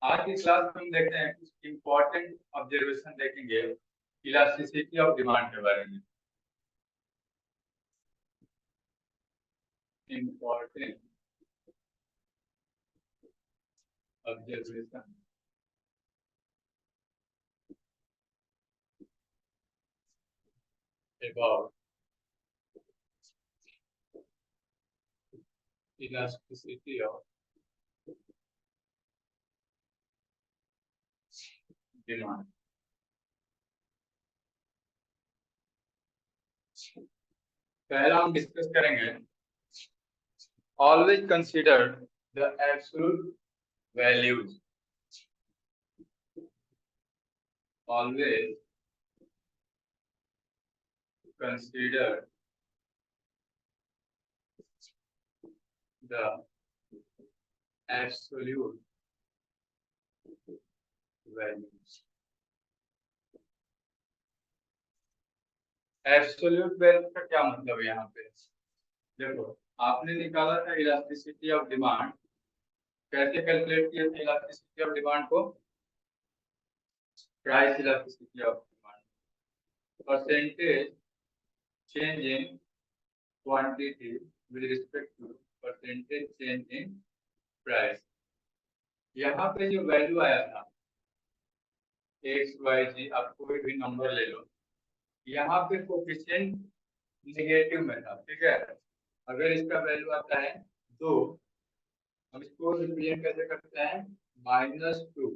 आज की क्लास में हम देखते हैं कुछ इम्पोर्टेंट ऑब्जर्वेशन देखेंगे इलास्टिसिटी ऑफ डिमांड के बारे में। Important observation about elasticity of demand. पहला हम डिस्कस करेंगे always consider the absolute values. Always consider the absolute values. Absolute value का क्या मतलब है यहाँ पे? देखो, आपने निकाला था इलास्टिसिटी ऑफ डिमांड। कैसे कैलकुलेट किया था इलास्टिसिटी ऑफ डिमांड को? Price elasticity of demand, percentage change in quantity with respect to percentage change in price. यहाँ पे जो वैल्यू आया था एक्स वाई जी, आप कोई भी नंबर ले लो, यहाँ पे कोफिशिएंट नेगेटिव में था, ठीक है। अगर इसका वैल्यू आता है 2, हम इसको रिप्रेजेंट कैसे करते हैं? -2।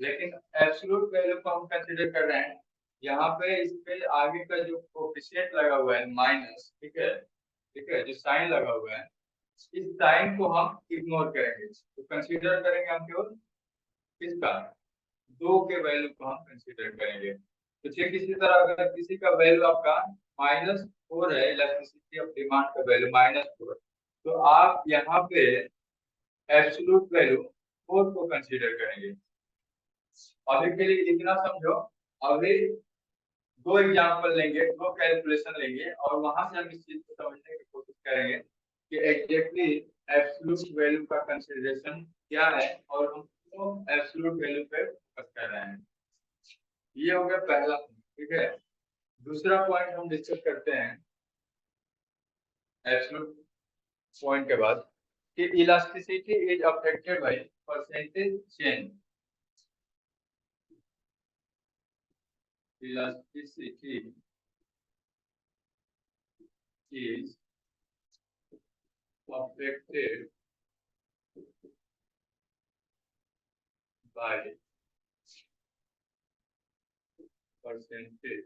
लेकिन एब्सोल्यूट वैल्यू को हम कंसीडर कर रहे हैं, यहाँ पे इसके आगे का जो कोफिशिएंट लगा हुआ है माइनस, ठीक है, ठीक है, जो साइन लगा हुआ है, इस साइन को हम इग्नोर करेंगे, तो कंसीडर करेंगे हम केवल किसका? 2 के वैल्यू को हम कंसीडर करेंगे। तो ठीक इसी तरह अगर किसी का वैल्यू आपका -4 है, इलास्टिसिटी ऑफ डिमांड का वैल्यू -4, तो आप यहाँ पे एब्सोल्यूट वैल्यू 4 को कंसीडर करेंगे। अभी के लिए इतना समझो। अभी 2 एग्जांपल लेंगे, 2 कैलकुलेशन लेंगे और वहां से हम इस चीज को समझने की कोशिश करेंगे कि एग्जैक्टली एब्सोल्यूट वैल्यू का कंसीडरेशन क्या है और हम क्यों एब्सोल्यूट वैल्यू पे फोकस कर रहे हैं। ये हो गया पहला पॉइंट, ठीक है। दूसरा पॉइंट हम डिस्कस करते हैं एब्सोल्यूट पॉइंट के बाद कि elasticity is affected by percentage change. Elasticity is affected by percentage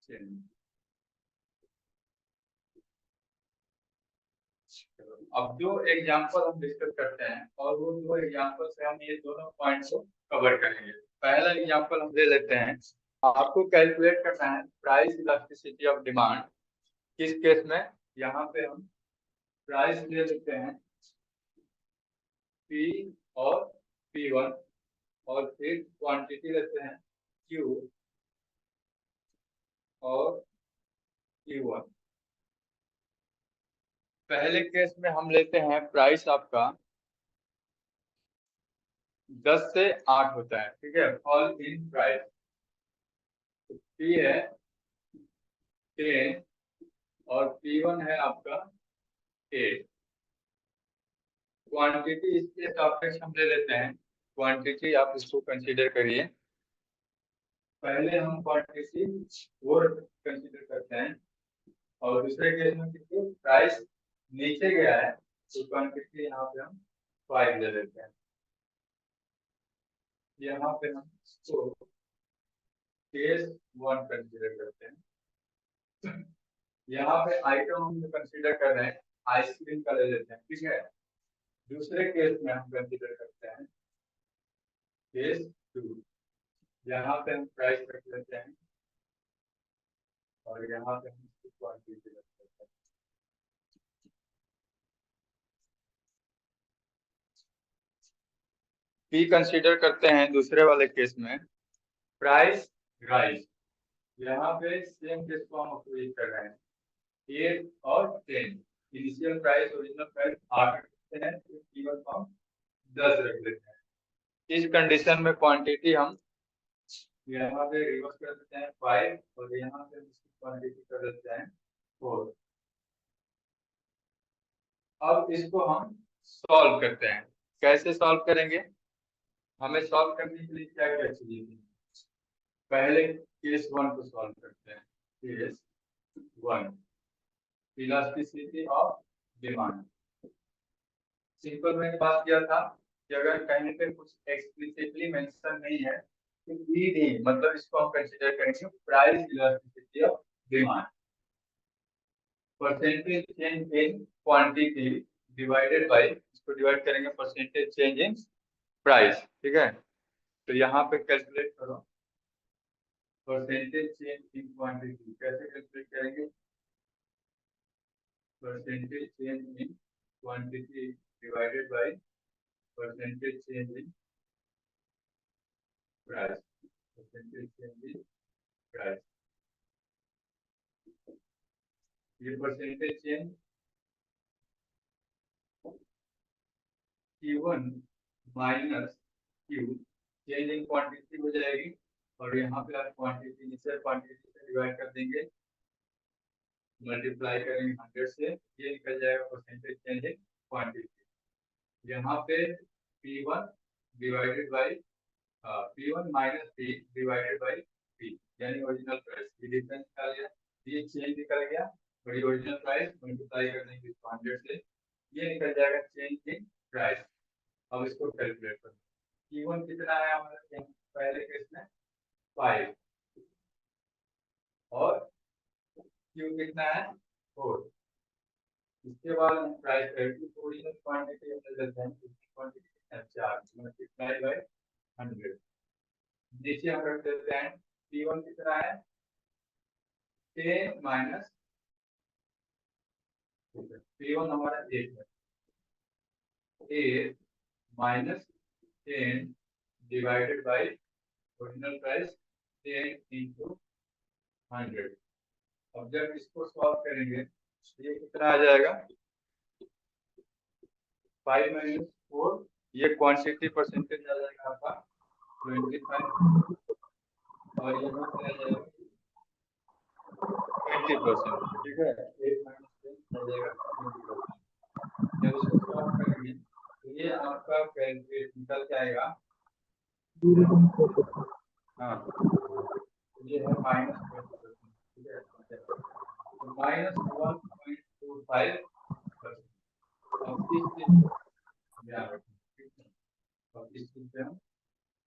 change। अब जो एग्जांपल हम डिस्कस करते हैं और वो 2 एग्जांपल से हम ये दोनों पॉइंट्स को कवर करेंगे। पहला एग्जांपल हम ले लेते हैं। आपको कैलकुलेट करना है प्राइस इलास्टिसिटी ऑफ डिमांड। किस केस में? यहाँ पे हम प्राइस ले लेते हैं P और P1 और फिर क्वांटिटी लेते हैं Q और Q1। पहले केस में हम लेते हैं प्राइस आपका 10 से 8 होता है, ठीक है, फॉल इन प्राइस। P है 10 और P1 है आपका 8। क्वांटिटी इसके सापेक्ष हम ले लेते हैं। क्वांटिटी आप इसको कंसीडर करिए। पहले हम क्वांटिटी 4 कंसीडर करते हैं और दूसरे केस में कितनी प्राइस नीचे गया है तो क्वांटिटी यहाँ पे हम 5 ले लेते हैं। यहाँ पे हम इसको केस 1 कंसीडर करते हैं। यहाँ पे आइटम हम कंसीडर कर रहे हैं आइसक्रीम का ले लेते हैं, ठीक है। दूसरे केस में हम कंसीडर करते हैं केस 2। यहाँ पे हम प्राइस रख लेते हैं और यहाँ पे हम इसकी क्वांटिटी रख लेते हैं। पी कंसीडर करते हैं दूसरे वाले केस में प्राइस राइज। यहाँ पे सेम केस को हम अप्लाई कर रहे हैं 8 और 10। इनिशियल प्राइस ओरिजिनल प्राइस 8 रखते हैं, इवन फॉर्म 10 रख लेते हैं। इस कंडीशन में क्वांटिटी हम यहाँ पे रिवर्स कर देते हैं 5 और यहाँ पे इसकी क्वांटिटी कर देते हैं 4। अब इसको हम सॉल्व करते हैं। कैसे सॉल्व करेंगे? हमें सॉल्व करने के लिए क्या क्या चाहिए? पहले केस 1 को सॉल्व करते हैं। Case 1, elasticity of demand. Simple मैंने बात किया था कि अगर कहीं पे कुछ एक्सप्लिसिटली मेंशन नहीं है तो पीडी मतलब इसको हम कंसीडर करेंगे price elasticity of demand. Percentage change in quantity divided by, इसको डिवाइड करेंगे परसेंटेज चेंज इन प्राइस। ठीक है, तो यहाँ पे कैलकुलेट करो परसेंटेज चेंज इन क्वांटिटी। कैसे कैलकुलेट करेंगे? Percentage change in quantity divided by percentage change in price. Percentage change in price, ये percentage change Q1 minus Q change in quantity हो जाएगी और यहाँ पे आप क्वांटिटी इनिशियल क्वांटिटी से डिवाइड कर देंगे, मल्टीप्लाई करेंगे 100 से, ये निकल जाएगा परसेंटेज चेंज इन क्वांटिटी। यहाँ पे P1 divided by P1 minus P divided by P यानी ओरिजिनल प्राइस, ये डिफरेंस निकाल गया, ये चेंज निकल गया और ये ओरिजिनल प्राइस मल्टीप्लाई कर देंगे 100 से, ये निकल जाएगा चेंज इन प्राइस। अब इसको कैलकुलेट करें। Q1 कितना है हमारा पहले केस में 5 और Q कितना है 4। इसके बाद हम प्राइस ओरिजिनल क्वांटिटी में लेते हैं, क्वांटिटी 4 मल्टीप्लाई बाय 100। नीचे हम रख देते हैं P1 कितना है 10 माइनस P1 हमारा 8 है, 8 minus 10 divided by original price 10 into 100। अब जब इसको सॉल्व करेंगे तो ये कितना आ जाएगा 5 माइनस 4, ये क्वांटिटी परसेंटेज आ जाएगा आपका 25 और यहाँ पे आ जाएगा 20%। ठीक है, 8 माइनस 10 आ जाएगा 20%। जब इसको सॉल्व करेंगे तो ये आपका कैलकुलेट निकल जाएगा, हाँ ये है माइनस 20%। ठीक है, तो माइनस 1.25%। अब इस चीज को ध्यान रखें। अब इस चीज पे हम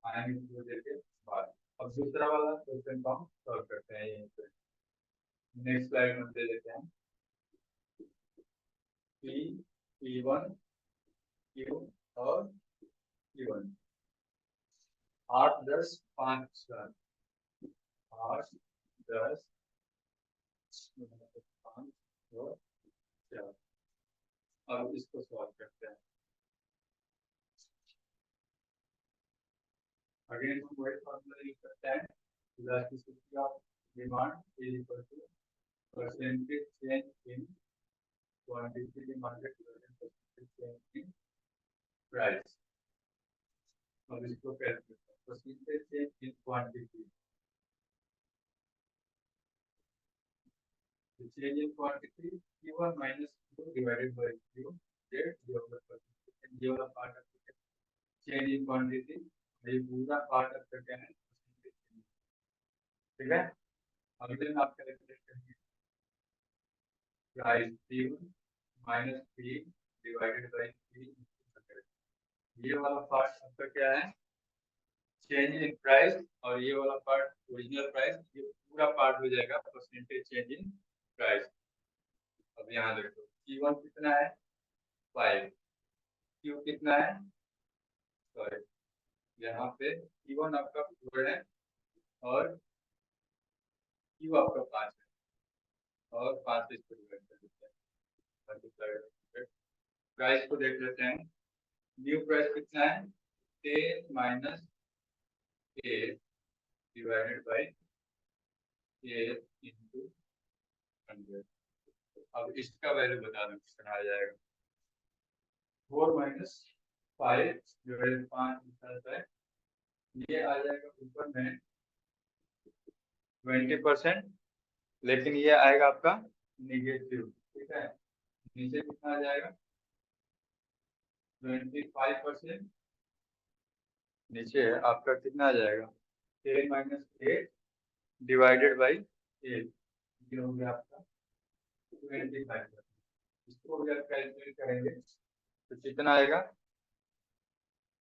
आएंगे थोड़ी देर के बाद। अब दूसरा वाला क्वेश्चन को हम सॉल्व करते हैं यहीं पे। नेक्स्ट स्लाइड में दे देते हैं P1 Q और Q1 8 10 5 4 8 10 5 और 4। अब इसको सॉल्व करते हैं। अगेन हम वही फॉर्मूला यूज करते हैं, elasticity of demand is equal to percentage change in quantity demanded divided percentage change in price. अब इसको कैलकुलेट करें, percentage change in quantity, change in quantity Q1 minus Q divided by Q, that ये होगा percentage, ये वाला part आपका change in quantity, ये पूरा पार्ट आपका क्या है परसेंटेज। ठीक है, अगले में आप कैलकुलेट करेंगे price P1 minus P divided by P, ये वाला पार्ट आपका क्या है चेंज इन प्राइस और ये वाला पार्ट ओरिजिनल प्राइस, ये पूरा पार्ट हो जाएगा परसेंटेज चेंज इन प्राइस। अब यहाँ देखो Q1 कितना है 5, Q कितना है, सॉरी यहाँ पे Q1 आपका 4 है और Q आपका 5 है और 5 से इसको डिवाइड कर देते हैं। प्राइस को देख लेते हैं, न्यू प्राइस कितना है 10 माइनस 8 डिवाइडेड बाय 8 इंटू 100। अब इसका वैल्यू बता दो कितना आ जाएगा। 4 माइनस 5 डिवाइडेड 5 है, ये आ जाएगा ऊपर में 20%, लेकिन ये आएगा आपका निगेटिव, ठीक है। नीचे कितना आ जाएगा 25%, नीचे आपका कितना आ जाएगा 10 माइनस 8 डिवाइडेड बाई 8, ये हो गया आपका 25%। इसको अगर कैलकुलेट करेंगे तो कितना आएगा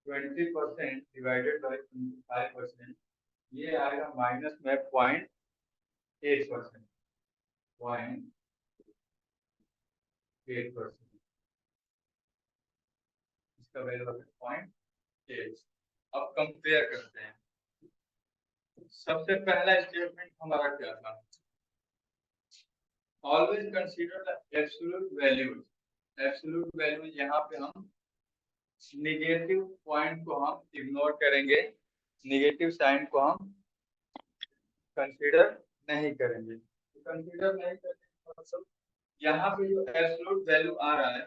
20% डिवाइडेड बाई 25%, ये आएगा माइनस में 0.8%, 0.8%, इसका वैल्यू है 0.8। अब कंपेयर करते हैं। सबसे पहला स्टेटमेंट हमारा क्या था, always consider the absolute values. Absolute values यहाँ पे हम निगेटिव पॉइंट को हम इग्नोर करेंगे, निगेटिव साइन को हम कंसीडर नहीं करेंगे। कंसीडर नहीं करेंगे मतलब यहाँ पे जो एब्सोल्यूट वैल्यू आ रहा है,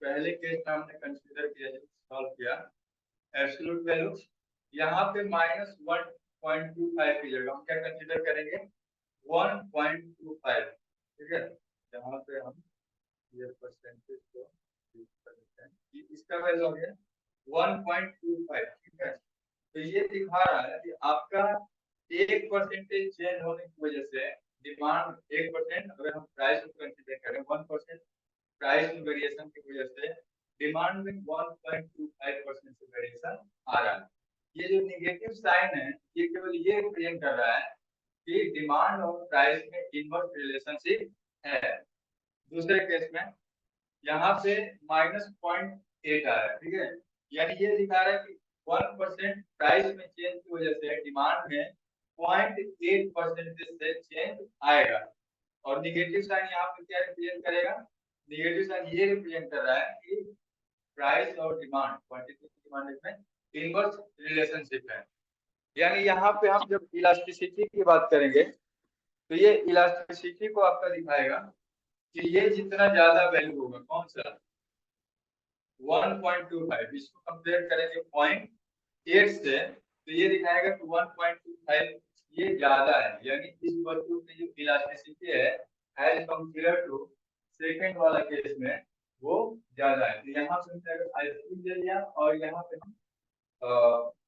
पहले केस में हमने कंसीडर किया, सॉल्व किया, एब्सोल्यूट वैल्यू यहाँ पे -1.25 की जगह हम क्या कंसीडर करेंगे 1.25, ठीक है। यहाँ पे हम ये परसेंटेज को यूज कर लेते हैं, इसका वैल्यू हो गया 1.25, ठीक है। तो ये दिखा रहा है कि आपका 1% चेंज होने की वजह से डिमांड 1%, अगर हम प्राइस को कंसीडर करें 1% प्राइस में वेरिएशन की वजह से डिमांड में 1.25% से वेरिएशन आ रहा है। ये जो निगेटिव साइन है ये केवल ये रिप्रेजेंट कर रहा है कि डिमांड और प्राइस में इनवर्स रिलेशनशिप है। दूसरे केस में यहाँ पे -0.8 आ रहा है, ठीक है, यानी ये दिखा रहा है कि 1% प्राइस में चेंज की वजह से डिमांड में 0.8% से चेंज आएगा। और निगेटिव साइन यहाँ पे क्या रिप्रेजेंट करेगा, निगेटिव साइन ये रिप्रेजेंट कर रहा है कि प्राइस और डिमांड, क्वांटिटी डिमांड में इनवर्स रिलेशनशिप है। यानी यहाँ पे हम जब इलास्टिसिटी की बात करेंगे तो ये इलास्टिसिटी को आपका दिखाएगा कि ये जितना ज्यादा वैल्यू होगा, कौन सा 1.25, इसको कंपेयर करेंगे 0.8 से, तो ये दिखाएगा कि 1.25 ये ज्यादा है, यानी इस वस्तु की जो इलास्टिसिटी है एज कंपेयर टू सेकंड वाला केस में वो ज्यादा है। तो यहाँ पे अगर आइसक्रीम ले लिया और यहाँ पे हम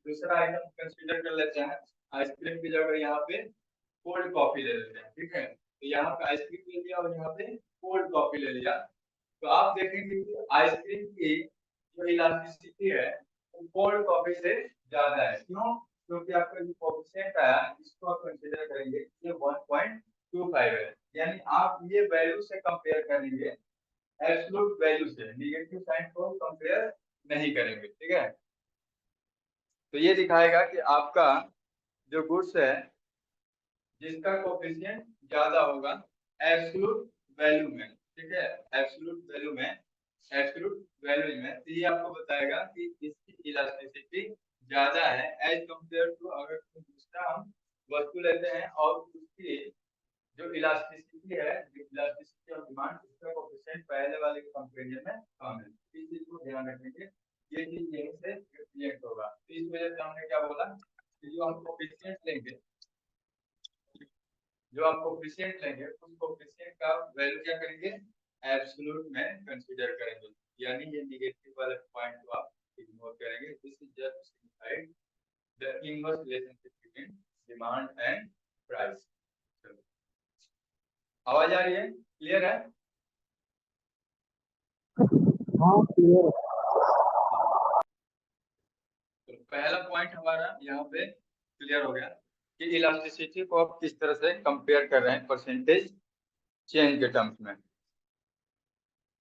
दूसरा आइटम कंसीडर कर लेते हैं, आइसक्रीम की जगह यहाँ पे कोल्ड कॉफी ले लेते हैं, ठीक है। तो यहाँ पे आइसक्रीम ले लिया और यहाँ पे कोल्ड कॉफी ले लिया, तो आप देखेंगे कि आइसक्रीम की जो इलास्टिसिटी है वो कोल्ड कॉफी से ज्यादा है। क्यों? क्योंकि आपका जो कोएफिशिएंट आया इसको आप कंसीडर करेंगे ये 1.25 है, यानी आप ये वैल्यू से कंपेयर करेंगे, एब्सोल्यूट वैल्यू से, निगेटिव साइन को कंपेयर नहीं करेंगे, ठीक है। तो ये दिखाएगा कि आपका जो गुड्स है जिसका कोएफिशिएंट ज्यादा होगा एब्सोल्यूट वैल्यू में, ठीक है, एब्सोल्यूट वैल्यू में, एब्सोल्यूट वैल्यू में, तो ये आपको बताएगा कि इसकी इलास्टिसिटी ज्यादा है एज कंपेयर टू अगर दूसरा हम वस्तु लेते हैं और उसकी जो इलास्टिसिटी है, इलास्टिसिटी ऑफ डिमांड, उसका कोएफिशिएंट पहले वाले के कंपैरिजन में कम है। इस चीज को ध्यान रखेंगे, ये चीज यहीं से रिफ्लेक्ट होगा। तो इस वजह से हमने क्या बोला कि जो हम कोएफिशिएंट लेंगे, जो आप कोएफिशिएंट लेंगे उस कोएफिशिएंट का वैल्यू क्या करेंगे एब्सोल्यूट में कंसीडर करेंगे, यानी ये नेगेटिव वाले पॉइंट को आप इग्नोर करेंगे। This is just signified the inverse relationship between demand and price. आवाज आ रही है, क्लियर है? हाँ क्लियर है। तो पहला पॉइंट हमारा यहाँ पे क्लियर हो गया कि इलास्टिसिटी को आप किस तरह से कंपेयर कर रहे हैं परसेंटेज चेंज के टर्म्स में।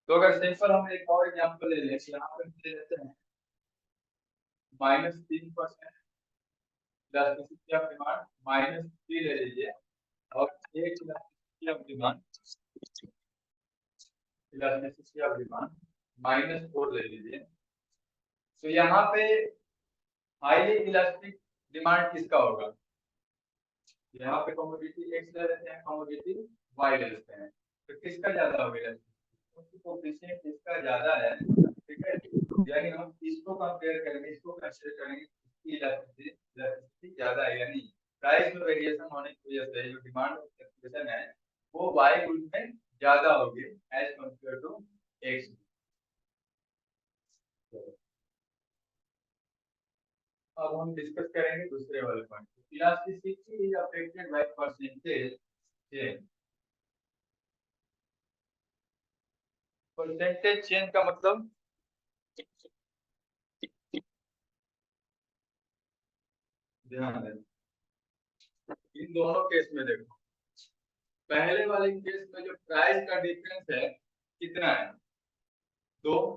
तो अगर सिंपल हम एक और एग्जांपल ले लें, यहाँ पे ले लेते हैं -3% इलास्टिसिटी ऑफ डिमांड, -3 ले लीजिए, और एक elasticity of demand, elasticity of demand -4 ले लीजिए। तो यहाँ पे हाईली इलास्टिक डिमांड किसका होगा, यहाँ पे कमोडिटी एक्स ले लेते हैं, कमोडिटी वाई ले लेते हैं, तो किसका ज्यादा होगा, कोएफिशिएंट किसका ज्यादा है, ठीक है, यानी हम इसको कंपेयर करेंगे, इसको कंसीडर करेंगे, इसकी इलास्टिसिटी ज्यादा है, यानी प्राइस में वेरिएशन होने की वजह से जो डिमांड और फ्लक्चुएशन है वो वाई ग्रुप में ज्यादा होगी एज कंपेयर टू एक्स। अब हम डिस्कस करेंगे दूसरे वाले point. Elasticity is affected by percentage change. Percentage change का मतलब ध्यान दें, इन दोनों केस में देखो, पहले वाले केस में जो प्राइस का डिफरेंस है कितना है, 2।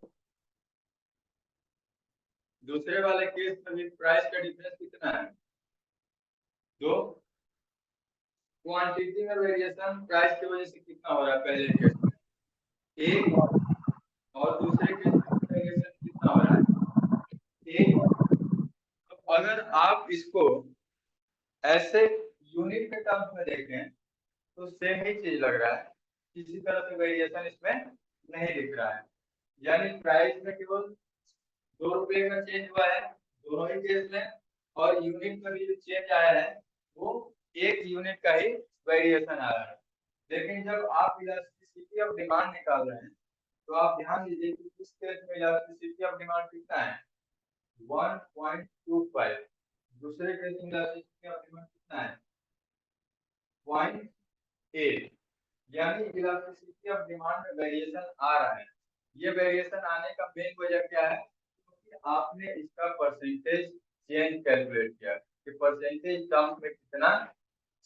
दूसरे वाले केस में भी प्राइस का डिफरेंस कितना है, 2। क्वांटिटी में वेरिएशन प्राइस की वजह से कितना हो रहा है पहले केस में, 1, और दूसरे केस में वेरिएशन कितना हो रहा है, 1। तो अगर आप इसको ऐसे यूनिट के टर्म्स में देखें तो सेम ही चीज लग रहा है, किसी तरह से वेरिएशन इसमें नहीं दिख रहा है, यानी प्राइस में केवल 2 रुपए का चेंज हुआ है दोनों ही केस में, और यूनिट में भी जो चेंज आया है वो 1 यूनिट का ही वेरिएशन आ रहा है। लेकिन जब आप इलास्टिसिटी ऑफ डिमांड निकाल रहे हैं तो आप ध्यान दीजिए कि इस केस में इलास्टिसिटी ऑफ डिमांड कितना है, 1.25। दूसरे केस में इलास्टिसिटी ऑफ डिमांड कितना है, 0.8। यानी इलास्टिसिटी ऑफ डिमांड में वेरिएशन आ रहा है। ये वेरिएशन आने का मेन वजह क्या है, क्योंकि आपने इसका परसेंटेज चेंज कैलकुलेट किया कि परसेंटेज टर्म में कितना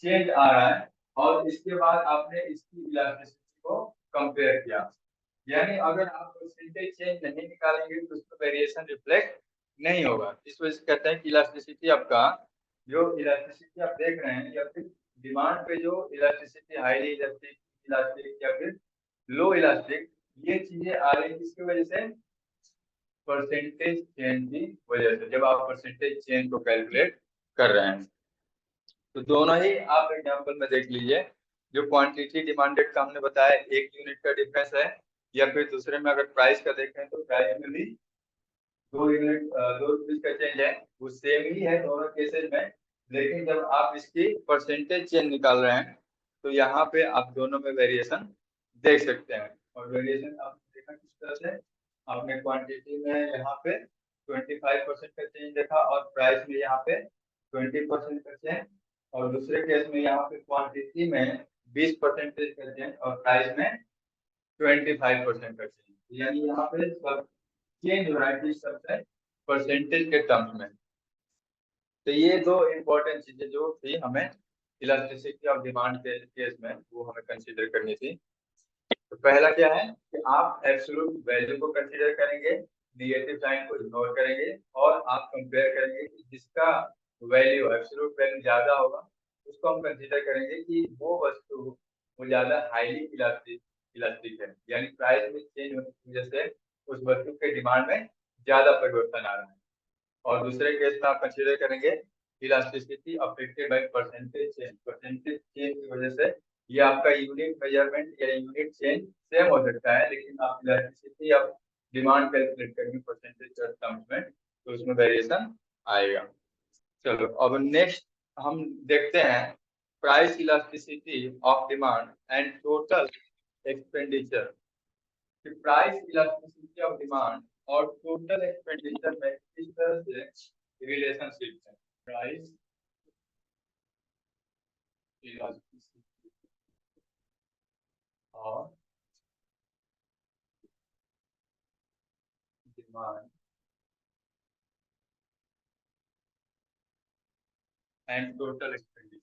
चेंज आ रहा है, और इसके बाद आपने इसकी इलास्टिसिटी को कंपेयर किया। यानी अगर आप परसेंटेज चेंज नहीं निकालेंगे तो उसमें वेरिएशन रिफ्लेक्ट नहीं होगा। इस वजह से कहते हैं कि इलास्टिसिटी आपका, जो इलास्टिसिटी आप देख रहे हैं, या फिर डिमांड पे जो इलास्टिसिटी, हाईली इलास्टिक, इलास्टिक या फिर लो इलास्टिक, ये चीजें आ रही है किसकी वजह से, परसेंटेज चेंज की वजह से, जब आप परसेंटेज चेंज को कैलकुलेट कर रहे हैं। तो दोनों ही आप एग्जांपल में देख लीजिए, जो क्वांटिटी डिमांडेड का हमने बताया 1 यूनिट का डिफरेंस है, या फिर दूसरे में अगर प्राइस का देखें तो प्राइस में भी 2 यूनिट 2 रुपीज का चेंज है, वो सेम ही है दोनों केसेस में। लेकिन जब आप इसकी परसेंटेज चेंज निकाल रहे हैं तो यहाँ पे आप दोनों में वेरिएशन देख सकते हैं। और वेरिएशन आपने देखा किस तरह से, आपने क्वांटिटी में यहाँ पे 25% का चेंज देखा, और प्राइस में यहाँ पे 20% का चेंज, और दूसरे केस में यहाँ पे क्वांटिटी में 20% का चेंज और प्राइस में 25% का चेंज। यानी यहाँ पे सब चेंज हो रहा है किस तरह से, परसेंटेज के टर्म्स में। तो ये 2 इम्पोर्टेंट चीजें जो थी हमें इलास्टिसिटी ऑफ डिमांड के केस में, वो हमें कंसीडर करनी थी। तो पहला क्या है कि आप एब्सोल्यूट वैल्यू को कंसीडर करेंगे, नेगेटिव साइन को इग्नोर करेंगे, और आप कंपेयर करेंगे कि जिसका वैल्यू एब्सोल्यूट वैल्यू ज्यादा होगा उसको हम कंसीडर करेंगे कि वो वस्तु वो ज्यादा हाईली इलास्टिक इलास्टिक है, यानी प्राइस में चेंज होने की वजह से उस वस्तु के डिमांड में ज्यादा परिवर्तन आ रहा है। और दूसरे केस में आप कंसीडर करेंगे elasticity affected by percentage change. Percentage change की वजह से ये आपका यूनिट मेजरमेंट या यूनिट चेंज सेम हो सकता है, लेकिन आप इलास्टिसिटी ऑफ डिमांड कैलकुलेट करेंगे परसेंटेज टर्म्स में तो उसमें वेरिएशन आएगा। चलो अब नेक्स्ट हम देखते हैं price elasticity of demand and total expenditure. Price elasticity of demand और टोटल एक्सपेंडिचर में किस तरह से रिलेशनशिप है, प्राइस इलास्टिसिटी और demand and total expenditure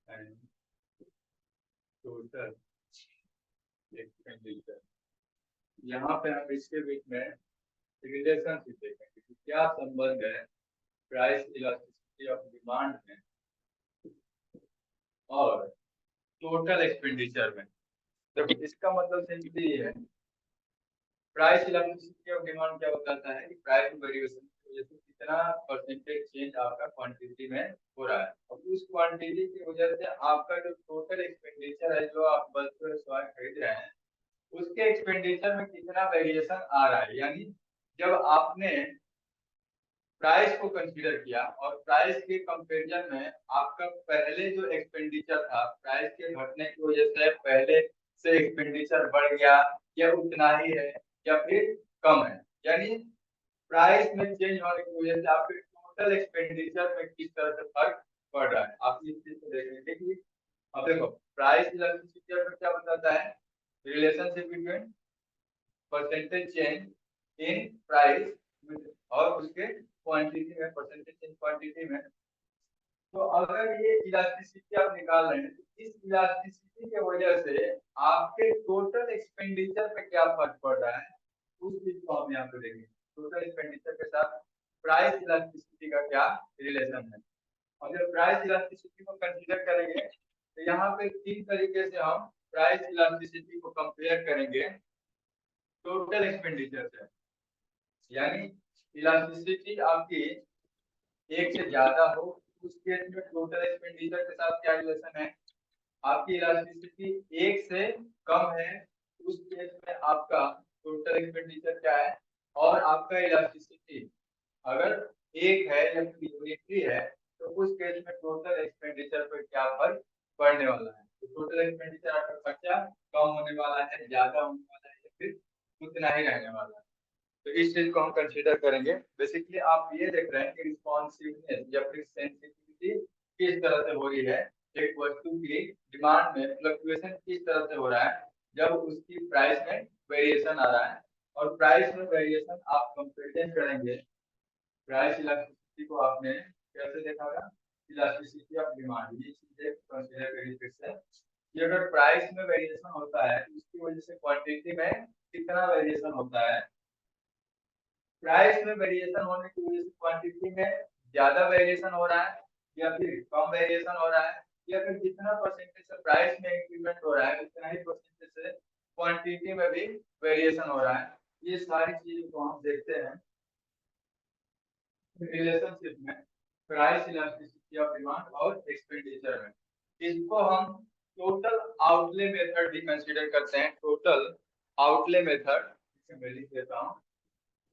and total expenditure. यहाँ पे हम इसके बीच में रिलेशनशिप देखेंगे कि क्या संबंध है प्राइस इलास्टिसिटी ऑफ डिमांड में और टोटल एक्सपेंडिचर में। तो इसका मतलब सिंपली है, प्राइस इलास्टिसिटी ऑफ डिमांड क्या बताता है कि प्राइस वेरिएशन की वजह से कितना परसेंटेज चेंज आपका क्वांटिटी में हो रहा है, और उस क्वांटिटी की वजह से आपका जो टोटल एक्सपेंडिचर है, जो आप बल्क में सामान खरीद रहे हैं, उसके एक्सपेंडिचर में कितना वेरिएशन आ रहा है। यानी जब आपने प्राइस को कंसीडर किया और प्राइस के कंपैरिजन में आपका पहले जो एक्सपेंडिचर था, प्राइस के घटने की वजह से पहले से एक्सपेंडिचर बढ़ गया या उतना ही है या फिर कम है, यानी प्राइस में चेंज होने की वजह से आपके टोटल एक्सपेंडिचर में किस तरह से फर्क पड़ रहा है। आप इस चीज को देखेंगे कि अब देखो प्राइस इलास्टिसिटी में क्या बताता है, relationship between percentage change in price और उसके क्वांटिटी में, परसेंटेज चेंज क्वांटिटी में। तो अगर ये इलास्टिसिटी आप निकाल रहे हैं तो इस इलास्टिसिटी की वजह से आपके टोटल एक्सपेंडिचर पे क्या फर्क पड़ रहा है, उस चीज को हम यहाँ पे देखेंगे। टोटल एक्सपेंडिचर के साथ प्राइस इलास्टिसिटी का क्या रिलेशन है। और जब प्राइस इलास्टिसिटी को कंसीडर करेंगे तो यहाँ पे तीन तरीके से हम प्राइस इलास्टिसिटी को कंपेयर करेंगे टोटल एक्सपेंडिचर से। यानी इलास्टिसिटी आपकी एक से ज्यादा हो उस केस में टोटल एक्सपेंडिचर के साथ क्या रिलेशन है, आपकी इलास्टिसिटी एक से कम है उस केस में आपका टोटल एक्सपेंडिचर क्या है, और आपका इलास्टिसिटी अगर एक है या फिर यूनिटरी है तो उस केस में टोटल एक्सपेंडिचर पर क्या फर्क पड़ने वाला है। तो टोटल एक्सपेंडिचर आपका खर्चा कम होने वाला है, ज्यादा होने वाला है या फिर उतना ही रहने वाला है। तो इस चीज को हम कंसीडर करेंगे। बेसिकली आप ये देख रहे हैं कि रिस्पॉन्सिवनेस या फिर सेंसिटिविटी किस तरह से हो रही है, एक वस्तु की डिमांड में फ्लक्चुएशन किस तरह से हो रहा है जब उसकी प्राइस में वेरिएशन आ रहा है। और प्राइस में वेरिएशन आप कंपेरिजन करेंगे, प्राइस इलास्टिसिटी को आपने कैसे देखा था, इलास्टिसिटी ऑफ डिमांड, ये चीजें कंसीडर करिए फिर से कि अगर प्राइस में वेरिएशन होता है तो उसकी वजह से क्वांटिटी में कितना वेरिएशन होता है। प्राइस में वेरिएशन होने की वजह से क्वांटिटी में ज्यादा वेरिएशन हो रहा है या फिर कम वेरिएशन हो रहा है, या फिर जितना परसेंटेज से प्राइस में इंक्रीमेंट हो रहा है उतना ही परसेंटेज से क्वांटिटी में भी वेरिएशन हो रहा है। ये सारी चीजों को हम देखते हैं रिलेशनशिप में प्राइस इलास्टिसिटी ऑफ डिमांड और एक्सपेंडिचर में। इसको हम टोटल आउटले मेथड भी कंसीडर करते हैं। टोटल आउटले मेथड मैं लिख देता हूँ,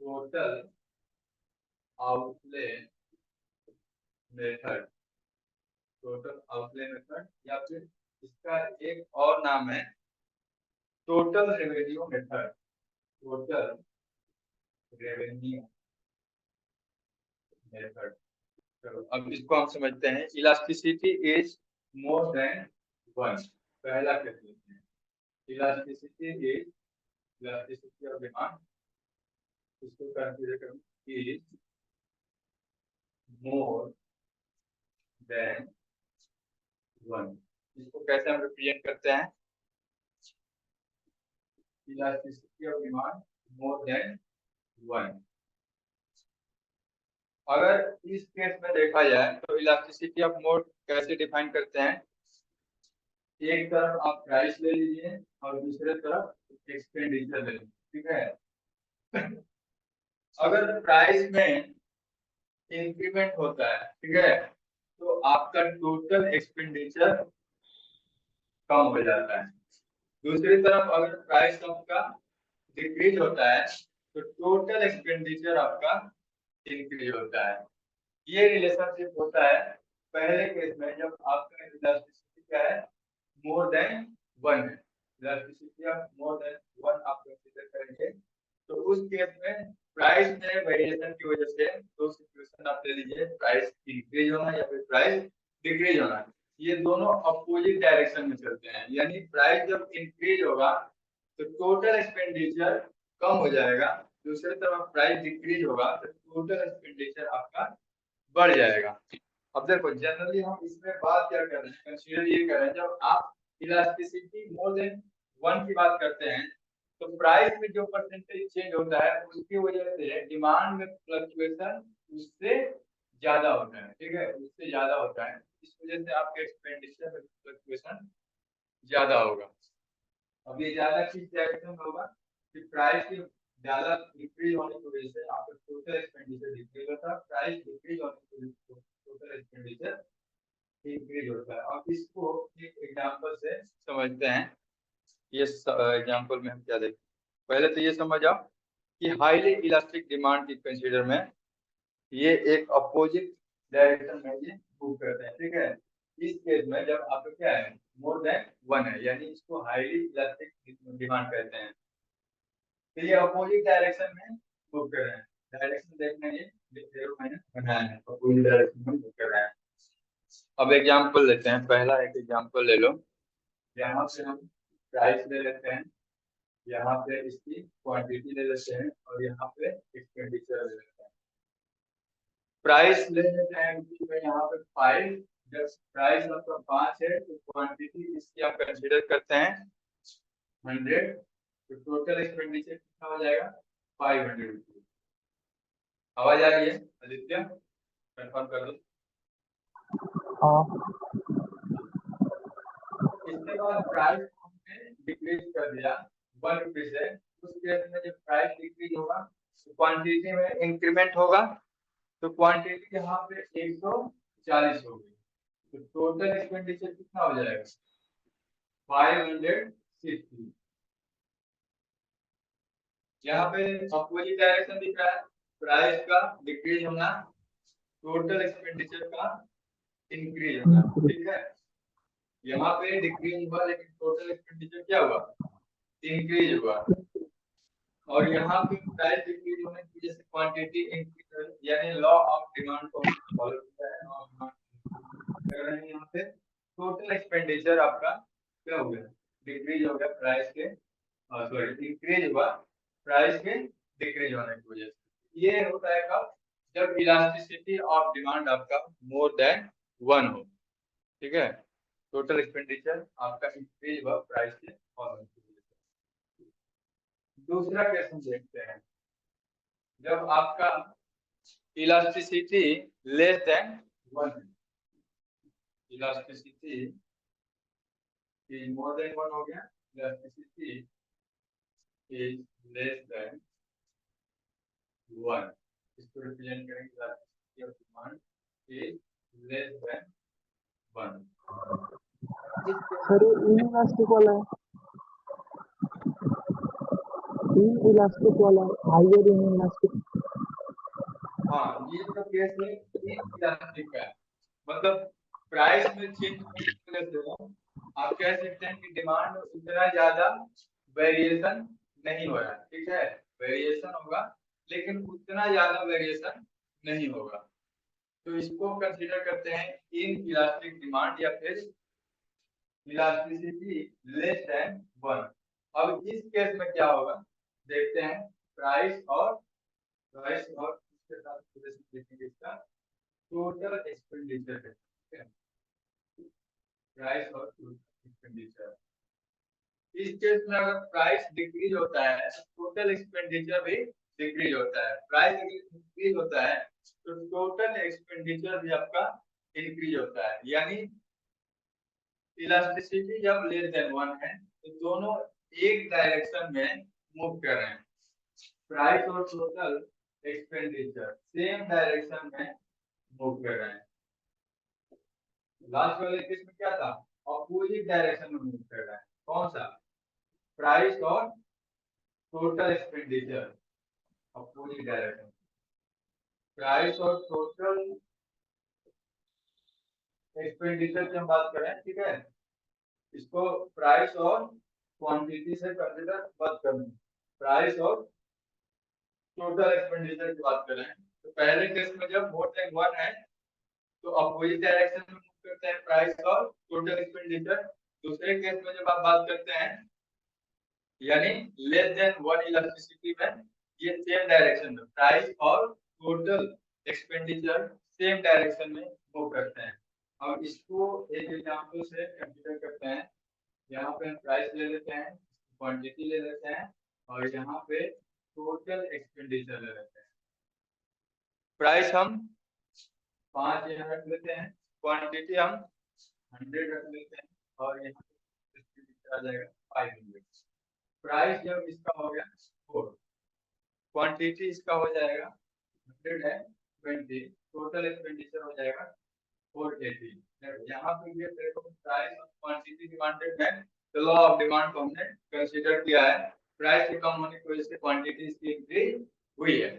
total outlay method, total outlay method या फिर इसका एक और नाम है total revenue method, total revenue method. चलो अब इसको हम समझते हैं। Elasticity is more than one, पहला कहते हैं elasticity is, elasticity of demand, इसको कंसीडर करें इज मोर देन वन। इसको कैसे हम रिप्रेजेंट करते हैं, elasticity of demand more than one. अगर इस केस में देखा जाए तो इलास्टिसिटी ऑफ मोड कैसे डिफाइन करते हैं, एक तरफ आप प्राइस ले लीजिए और दूसरे तरफ एक्सपेंडिचर ले लीजिए, ठीक है। अगर प्राइस में इंक्रीमेंट होता है, ठीक है, तो आपका टोटल एक्सपेंडिचर कम हो जाता है। दूसरी तरफ अगर प्राइस आपका डिक्रीज होता है तो टोटल एक्सपेंडिचर आपका इंक्रीज होता है। ये रिलेशनशिप होता है पहले केस में जब आपका इलास्टिसिटी क्या है, मोर देन वन है। Elasticity of more than one आप कंसीडर करेंगे तो उस केस में प्राइस में वेरिएशन की वजह से दो सिचुएशन आप ले लीजिए, प्राइस इंक्रीज होना या फिर प्राइस डिक्रीज होना। ये दोनों अपोजिट डायरेक्शन में चलते हैं, यानी प्राइस जब इंक्रीज होगा तो टोटल एक्सपेंडिचर कम हो जाएगा, दूसरी तरफ प्राइस डिक्रीज होगा तो टोटल एक्सपेंडिचर आपका बढ़ जाएगा। अब देखो जनरली हम इसमें बात क्या कर रहे हैं, कंसीडर ये कर रहे हैं जब आप इलास्टिसिटी मोर देन वन की बात करते हैं तो प्राइस में जो परसेंटेज चेंज होता है उसकी वजह से डिमांड में फ्लक्चुएशन उससे ज्यादा होता है, ठीक है, उससे ज्यादा होता है। इस वजह से आपके एक्सपेंडिचर में फ्लक्चुएशन ज्यादा होगा। अब ये ज्यादा किस डायरेक्शन में होगा कि प्राइस की ज्यादा डिक्रीज होने की वजह से आपका टोटल एक्सपेंडिचर डिक्रीज होता है, प्राइस डिक्रीज होने की वजह से टोटल एक्सपेंडिचर इंक्रीज होता है। अब इसको एक एग्जांपल से समझते हैं। ये एग्जांपल में हम क्या देखें, पहले तो ये समझ आओ कि हाईली इलास्टिक डिमांड की कंसीडर में ये एक अपोजिट डायरेक्शन में ये मूव करते हैं, ठीक है। इस केस में जब आपका क्या है, मोर देन वन है, यानी इसको हाईली इलास्टिक डिमांड कहते हैं। तो ये अपोजिट डायरेक्शन में मूव कर रहे हैं, डायरेक्शन देखना ये एरो मैंने बनाया है, अपोजिट डायरेक्शन में मूव कर रहे हैं। अब एग्जांपल लेते हैं, पहला एक एग्जांपल ले लो, यहाँ से हम प्राइस ले लेते हैं, यहाँ पे इसकी क्वांटिटी ले लेते हैं और यहाँ पे एक्सपेंडिचर ले लेते हैं। प्राइस ले लेते हैं में यहाँ पे 5, जब प्राइस आपका 5 है तो क्वांटिटी इसकी आप कंसीडर करते हैं 100, तो टोटल एक्सपेंडिचर कितना हो जाएगा 500 रुपीज। आवाज आ रही है आदित्य, कंफर्म कर दो। हाँ इसके बाद प्राइस हमने डिक्रीज कर दिया 1 रुपीज से, उस केस में जब प्राइस डिक्रीज होगा तो क्वांटिटी में इंक्रीमेंट होगा, तो क्वांटिटी यहाँ पे 140 होगी, तो टोटल एक्सपेंडिचर कितना हो जाएगा 560। यहाँ पे अपोजिट डायरेक्शन दिख रहा है, प्राइस का डिक्रीज होना, टोटल एक्सपेंडिचर का इंक्रीज होना, ठीक है। यहाँ पे डिक्रीज हुआ लेकिन टोटल एक्सपेंडिचर क्या हुआ, इंक्रीज हुआ। और यहाँ पे प्राइस डिक्रीज होने की वजह से क्वांटिटी इंक्रीज, यानी लॉ ऑफ डिमांड को फॉलो किया है और कर रहे हैं। यहाँ पे टोटल एक्सपेंडिचर आपका क्या हो गया, डिक्रीज हो गया प्राइस के, सॉरी इंक्रीज हुआ प्राइस के डिक्रीज होने की वजह से। ये होता है कब, जब इलास्टिसिटी ऑफ डिमांड आपका मोर देन 1 हो, ठीक है। टोटल एक्सपेंडिचर आपका इंक्रीज हुआ प्राइस के और की वजह से। दूसरा केस हम देखते हैं, जब आपका इलास्टिसिटी लेस देन 1 है, इलास्टिसिटी is more than 1 हो गया, elasticity is less than 1, इसको रिप्रेजेंट करेंगे elasticity of demand is less than 1। Sir ये इलास्टिक वाला है, इलास्टिक वाला हाइयर इन इलास्टिक। हाँ, ये जो केस है ये इलास्टिक का है, मतलब प्राइस में चेंज होने से आप कह सकते हैं कि डिमांड उतना ज्यादा वेरिएशन नहीं हो रहा है, ठीक है। वेरिएशन होगा लेकिन उतना ज्यादा वेरिएशन नहीं होगा, तो इसको कंसीडर करते हैं इन इलास्टिक डिमांड या फिर इलास्टिसिटी लेस देन 1। अब इस केस में क्या होगा देखते हैं, प्राइस और इसके साथ देखेंगे इसका टोटल एक्सपेंडिचर, ठीक है, प्राइस और एक्सपेंडिचर। इस केस में अगर प्राइस डिक्रीज होता है टोटल एक्सपेंडिचर भी डिक्रीज होता है, प्राइस अगर इंक्रीज होता है तो टोटल एक्सपेंडिचर भी आपका इंक्रीज होता है। यानी इलास्टिसिटी जब लेस देन 1 है तो दोनों एक डायरेक्शन में मूव कर रहे हैं, प्राइस और टोटल एक्सपेंडिचर सेम डायरेक्शन में मूव कर रहे हैं। लास्ट वाले केस में क्या था, अपोजिट डायरेक्शन में मूव कर रहा है, कौन सा, प्राइस और total expenditure opposite direction, price और टोटल एक्सपेंडिचर की हम बात करें, ठीक है। इसको प्राइस और क्वांटिटी से कंसीडर मत करना, प्राइस और टोटल एक्सपेंडिचर की बात करें तो पहले केस में जब मोर देन 1 है तो अपोजिट डायरेक्शन में मूव करते हैं प्राइस और टोटल एक्सपेंडिचर। दूसरे केस में जब आप बात करते हैं यानी लेस देन 1 इलास्टिसिटी में ये सेम डायरेक्शन में प्राइस और टोटल एक्सपेंडिचर सेम डायरेक्शन में मूव करते हैं। अब इसको एक एग्जांपल से कंसीडर करते हैं, यहाँ पे हम प्राइस ले लेते हैं, क्वांटिटी ले लेते हैं और यहाँ पे टोटल एक्सपेंडिचर ले लेते हैं। प्राइस हम 5 यहाँ रख लेते हैं, क्वांटिटी हम 100 रख लेते हैं और यहाँ पे आ जाएगा 500। प्राइस जब इसका हो गया 4, क्वांटिटी इसका हो जाएगा 100 है 20, टोटल एक्सपेंडिचर हो जाएगा 480। यहाँ पे ये देखो प्राइस और क्वांटिटी डिमांडेड है तो लॉ ऑफ डिमांड को हमने कंसीडर किया है, प्राइस के कम होने की वजह से क्वांटिटी की इंक्रीज हुई है,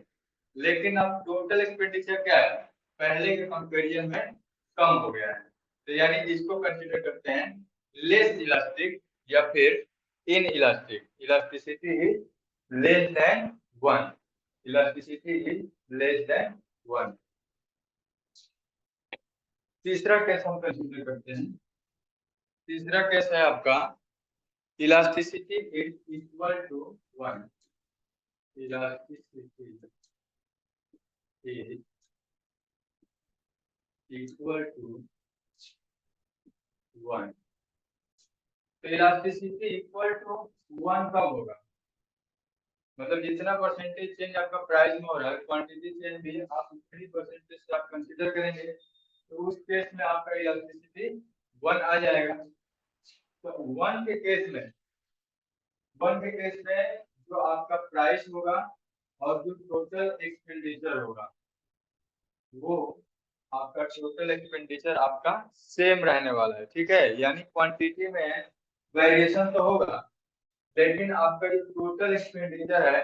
लेकिन अब टोटल एक्सपेंडिचर क्या है, पहले के कंपेरिजन में कम हो गया है, तो यानी इसको कंसीडर करते हैं लेस इलास्टिक या फिर in elastic. Elasticity is less than 1, elasticity is less than 1। तीसरा केस हम कंसीडर करते हैं, तीसरा केस है आपका elasticity is equal to 1, elasticity is equal to 1। तो इलास्टिसिटी इक्वल टू 1 कब होगा, मतलब जितना परसेंटेज चेंज आपका प्राइस में हो रहा है, क्वांटिटी चेंज भी आप उतनी परसेंटेज से आप कंसीडर करेंगे, तो उस केस में आपका इलास्टिसिटी 1 आ जाएगा। तो 1 के केस में, 1 के केस में जो आपका प्राइस होगा और जो टोटल एक्सपेंडिचर होगा, वो आपका टोटल एक्सपेंडिचर आपका सेम रहने वाला है, ठीक है। यानी क्वांटिटी में वेरिएशन तो होगा, लेकिन आपका जो टोटल एक्सपेंडिचर है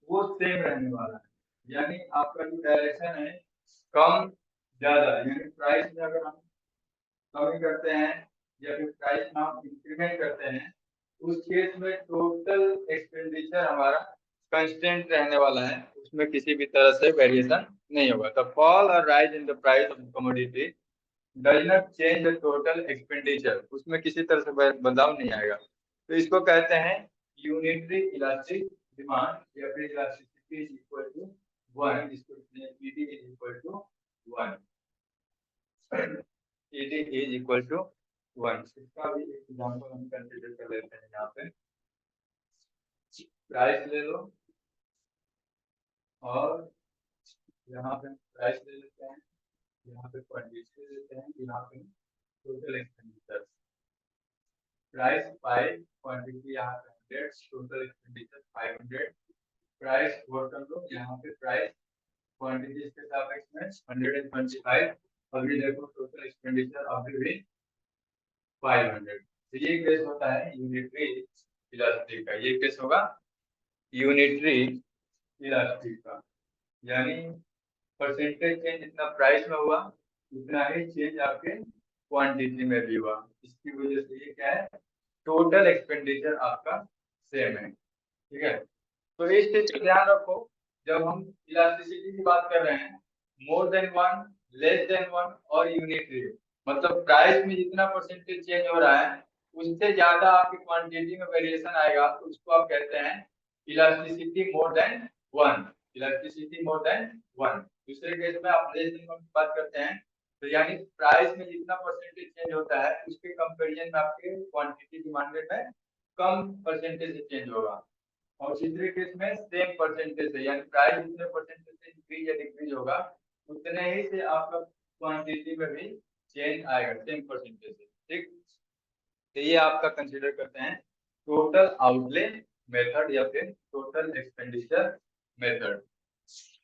वो सेम रहने वाला है। यानी आपका जो डायरेक्शन है कम ज्यादा, यानी प्राइस में अगर हम कमी करते हैं या फिर प्राइस में हम इंक्रीमेंट करते हैं, उस केस में टोटल एक्सपेंडिचर हमारा कांस्टेंट रहने वाला है, उसमें किसी भी तरह से वेरिएशन नहीं होगा। द फॉल और rise in the price of commodity does not change the total expenditure, उसमें किसी तरह से बदलाव नहीं आएगा। तो इसको कहते हैं यूनिटरी इलास्टिक डिमांड या फिर इलास्टिसिटी इज इक्वल टू 1, इसको ED is equal to 1, ED is equal to 1। इसका भी एक एग्जांपल हम कंसीडर कर लेते हैं। यहाँ पे प्राइस ले लो और यहाँ पे प्राइस ले लेते हैं, यहाँ पे क्वांटिटी ले लेते हैं, यहाँ पे टोटल एक्सपेंडिचर। प्राइस 5, क्वांटिटी यहाँ पे 100, टोटल एक्सपेंडिचर 500। प्राइस नोट कर लो, यहाँ पे प्राइस क्वांटिटी के सापेक्ष में 125, अभी देखो टोटल एक्सपेंडिचर अभी भी 500। तो ये केस होता है यूनिटरी इलास्टिक का, ये केस होगा यूनिटरी इलास्टिक का, यानी परसेंटेज चेंज जितना प्राइस में हुआ उतना ही चेंज आपके क्वांटिटी में भी हुआ, इसकी वजह से ये क्या है, टोटल एक्सपेंडिचर आपका सेम है, ठीक है। तो इस चीज का ध्यान रखो, जब हम इलास्टिसिटी की बात कर रहे हैं, मोर देन 1, लेस देन 1 और यूनिटरी, मतलब प्राइस में जितना परसेंटेज चेंज हो रहा है उससे ज्यादा आपकी क्वांटिटी में वेरिएशन आएगा, तो उसको आप कहते हैं elasticity more than 1, elasticity more than 1। दूसरे केस में आप लेस देन 1 की बात करते हैं, तो यानी प्राइस में जितना परसेंटेज चेंज होता है उसके कंपैरिजन में आपके क्वांटिटी डिमांडेड में कम परसेंटेज से चेंज होगा। और तीसरे केस में सेम परसेंटेज है, यानी प्राइस जितने परसेंटेज से इंक्रीज या डिक्रीज होगा उतने ही से आपका क्वांटिटी में भी चेंज आएगा सेम परसेंटेज से, ठीक। तो ये आपका कंसीडर करते हैं टोटल आउटले मेथड या फिर टोटल एक्सपेंडिचर मेथड।